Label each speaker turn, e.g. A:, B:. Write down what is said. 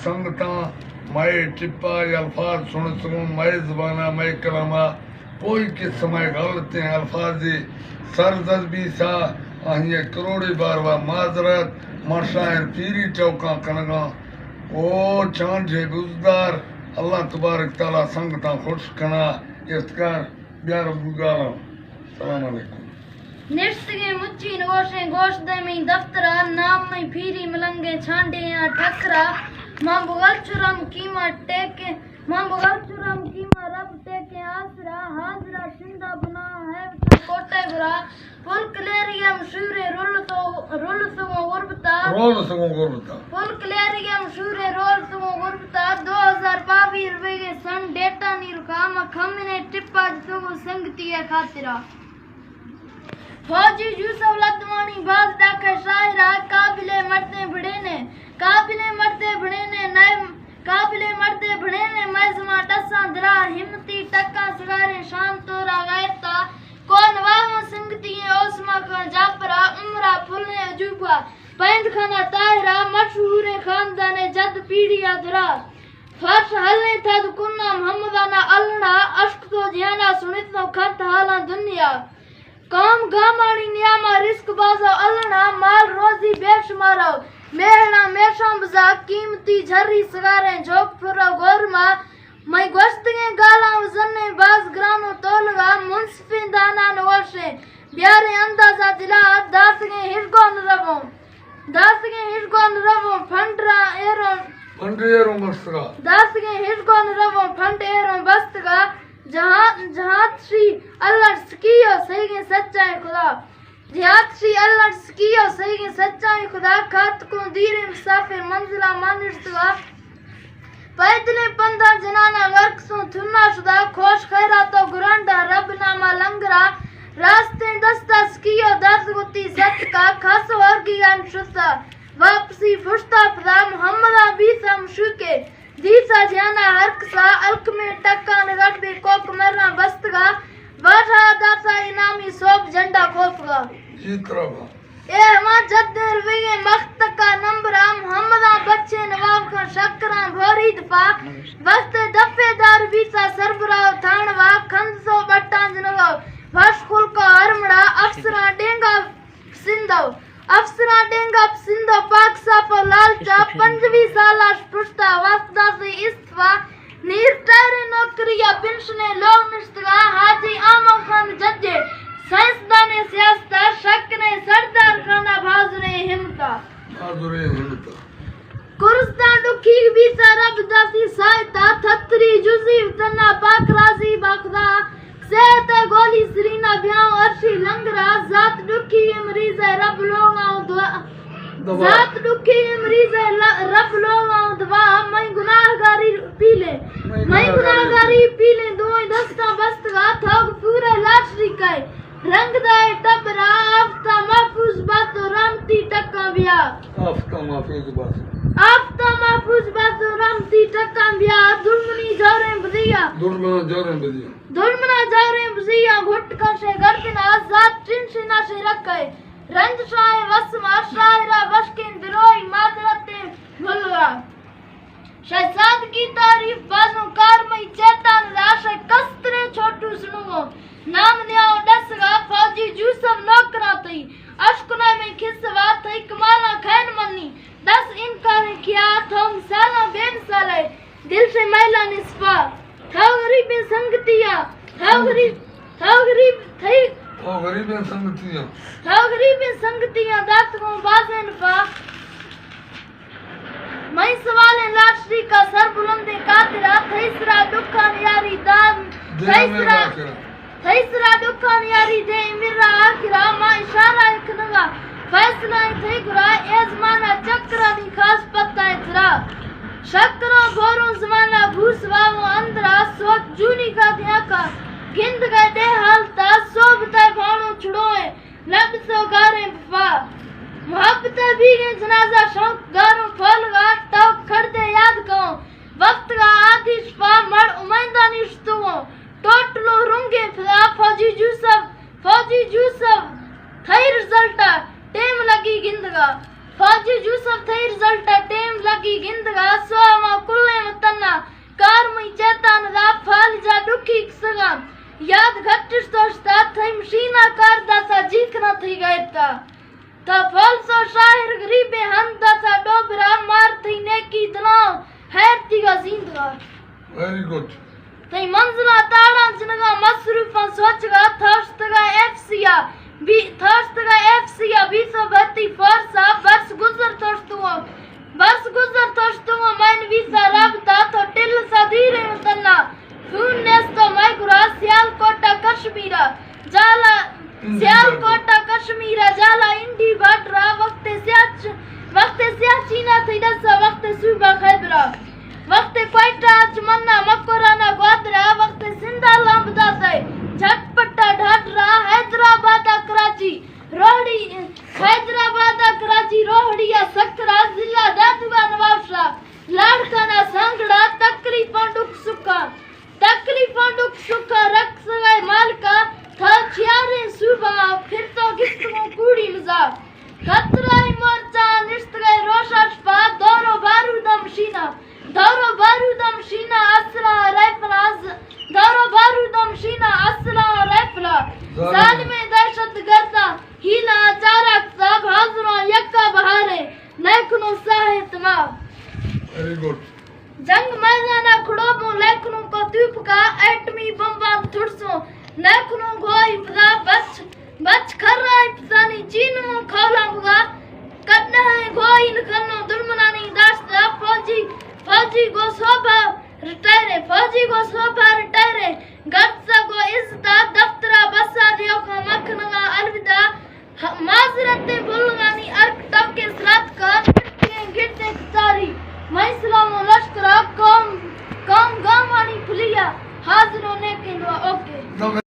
A: संगतां मैं टिप्पा अल्फाज सुन सकूं मैं ज़बाना मैं कलामा कोई किस्म गलत अल्फाज सरदर्दी सा अहिए करोड़ी बार वा माजरत मशायर पीरी चौका कनगा ओ चांद जे गुजदार अल्लाह तबारक ताला संगतां खुश कना इफ्तार प्यार बुगाला सलाम अलैकुम
B: निश्चिगे मुच्ची नगोशे गोश्त में दफ्तरा नाम में फीरी मलंगे छांडे या ठकरा मां बुगल चुरम कीमा टेके मां बुगल चुरम कीमा रब टेके आसरा हाजरा शिंदा बना है कोटे बुरा full क्लेरिया मशूरे role so गुरबता full क्लेरिया मशूरे role so गुरबता 2022 रुपए के सन डेटा नी रुका मखमने टिप्पा जो संगती है खातिरा फौजी यूसुफ लदवानी बाज डाका शायरा काबिले मरते बड़े ने नए काबिले मरते बड़े ने मैज़मा टसा दरा हिम्मती टक्का सगारे शाम तोरा गायता कौन वाव संगती ओस्मा का जापरा उमरा फुलने अजूबा पैंद खाना ताहिरा मशहूर खानदान जद पीढ़िया दरा फर्श हलने था कुन्ना मोहम्मदाना अलना अश्क तो जियाना सुनित तो खत हाला दुनिया काम गामानी नियामा रिस्क बाजा अलना माल रोजी बेशुमारो मेहना मेशम बजा कीमती झरी सगारे जोक फुरा गोरमा मैं गोश्तगे गाला वजने बाज ग्रानो तोलगा मुंसफी दाना नवशे ब्यारे अंदाजा दिला दासगे हिरगोन रवो फंडरा एरो
A: मस्तगा
B: दासगे हिरगोन रवो फंड एरो बस्तगा जहाँ श्री अल्लाह सकियो सही के सच्चाई खुदा जहाँ श्री अल्लाह सकियो सही के सच्चाई खुदा खात को दीरे मुसाफिर मंजिला मानिरतगा पैदले पंदा जनाना गर्क सो थुना शुदा खोश खैरा तो गुरंडा रब नामा लंगरा रास्ते दस्ता सकियो दर्द गुती सच का खास वर्गी शुसा वापसी फुश्ता पदा मोहम्मदा बीसा मशूके दीसा जाना हरक सा अलक में टक्का नगट बे कोक मरना बस्तगा वाठा दासा इनामी सोप झंडा खोफगा
A: जीतराबा
B: ए हमा जद्दर वे मख्त का नंबरा मोहम्मदा बच्चे नवाब का शक्करा भोरी दफा वक्त दफेदार बीसा सरबरा थानवा खंसो बट्टा जनवा वशखुल का हरमड़ा अफसरा डेंगा सिंधो पाक साफो लालचा 25 साला पुश्ता वस्ता से इस्तीफा नीर टायरे नौकरिया पेंशने लोग निश्तगा हाजी आमो खान जज्जे साइंसदाने सियासता शक ने सरदार खाना भाजुरे हिम्मता कुर्स्ता दुखी बीसा रब दासी सायता थत्री जुजी तना पाक राजी बाखदा सेहत गोली सरीना ब्याह अर्शी लंगरा जात दुखी मरीज रब लोगा जात दुखी मरीज रब लोगा दवा मैं गुनाहगारी पीले दो दस्ता बस्तगा थोग पूरे लाशरी काय रंग दाए टबरा आफ्ता महफूज बातो रामती टक्का बिया आफ्ता महफूज बातो रामती टक्का बिया दुर्मनी जारे बदिया घुट का से गर्दना जात चिंसिना से रखे रंज शाह वसमा शायरा बशकिन दिरोई मादरते भुलवा शहजाद की तारीफ बाजो कार में चेतन राशे कस्तरे छोटू सुनुगो नाम न्याओ दसगा फौजी यूसुफ नौकरा तई अशकुना में खिसवा तई कमाला खैन मन्नी 10 इनकार किया थोम साला बेन साले दिल से मैला निस्फा था गरीब संगतिया था गरीब संगतिया दात को बाजेन पा मैं सवाल लाशरी का सर बुलंदे कातिरा थैसरा दुखान यारी दाम थैसरा दुखान यारी दे मिरा आखिरा मा इशारा इखनगा फैसला थे गुरा एजमाना चक्रा नी खास पत्ता इतरा शक्रो भोरो जमाना भूसवाओ अंदरा सोच जूनी का दिया का गिंद गए दे हालता सोबता भाणो छुड़ोए लब सो गारे बफा मोहब्बत भी के जनाजा शौक गारो फलगा टॉक खड़दे याद को वक्त का आधी शफा मड़ उमैदा निश्तो टोटलो रुंगे फला फौजी यूसुफ थई रिजल्ट टेम लगी गिंदगा फौजी यूसुफ थई रिजल्ट टेम लगी गिंदगा सो کی دنا حیرتی کا زندگا
A: ویری گڈ
B: تئی منزلہ تاڑا جنگا مصروفا سوچ گا تھرستگا ایف سیا بی تھرستگا ایف سیا 232 فورسا برس گزر تھرستو مین ویسا رابطہ تو ٹل صدیر متنا فون نیستو مائگرا سیال کوٹا کشمیرا جالا سیال کوٹا کشمیرا جالا انڈی باٹرا وقت سیاچینا تھی دسا وقت صوبہ خیبرا وقت کوئٹہ چمنا مکورانا گوادرا وقت سندھا لامبدا سے جھٹ پٹا ڈھاڈرا حیدرآباد کراچی روہڑی حیدرآباد کراچی روہڑیا سکرا ضلع دادوا نواب شاہ لاڑکانہ سانگڑا تکلیفاں ڈک سکھا رقص گئے مالکا تھا چھیارے صوبہ پھر تو گفتگو کوڑی مزاق خطرائی مورچہ نشت گئے روشا شفا دورو بارودہ مشینہ اسلحہ رائفلا ظالم دہشت گردا ہیلا چارک صاحب حاضروں یکا بہارے لیکنوں ساہے تمام
A: ویری گڈ
B: جنگ میدانہ کھڑوبوں لیکنوں کو توپ کا ایٹمی بمبان تھڑسوں لیکنوں گوئی فضا بچ کھر رہا پسانی چینوں کھولا بگا کدنہ ہے گوئی نکلنوں دلمنانی داشتا فوجی گو صوبہ رٹائرے گرسا گو عزتا دفترہ بسا دیو کا مکھنگا الوداع معذرتیں بھولگانی ارک ٹب کے سرات کا گرتے کتاری میں اسلام و لشکرہ قوم گامانی پھلیا حاضروں نے کے دعا اوکے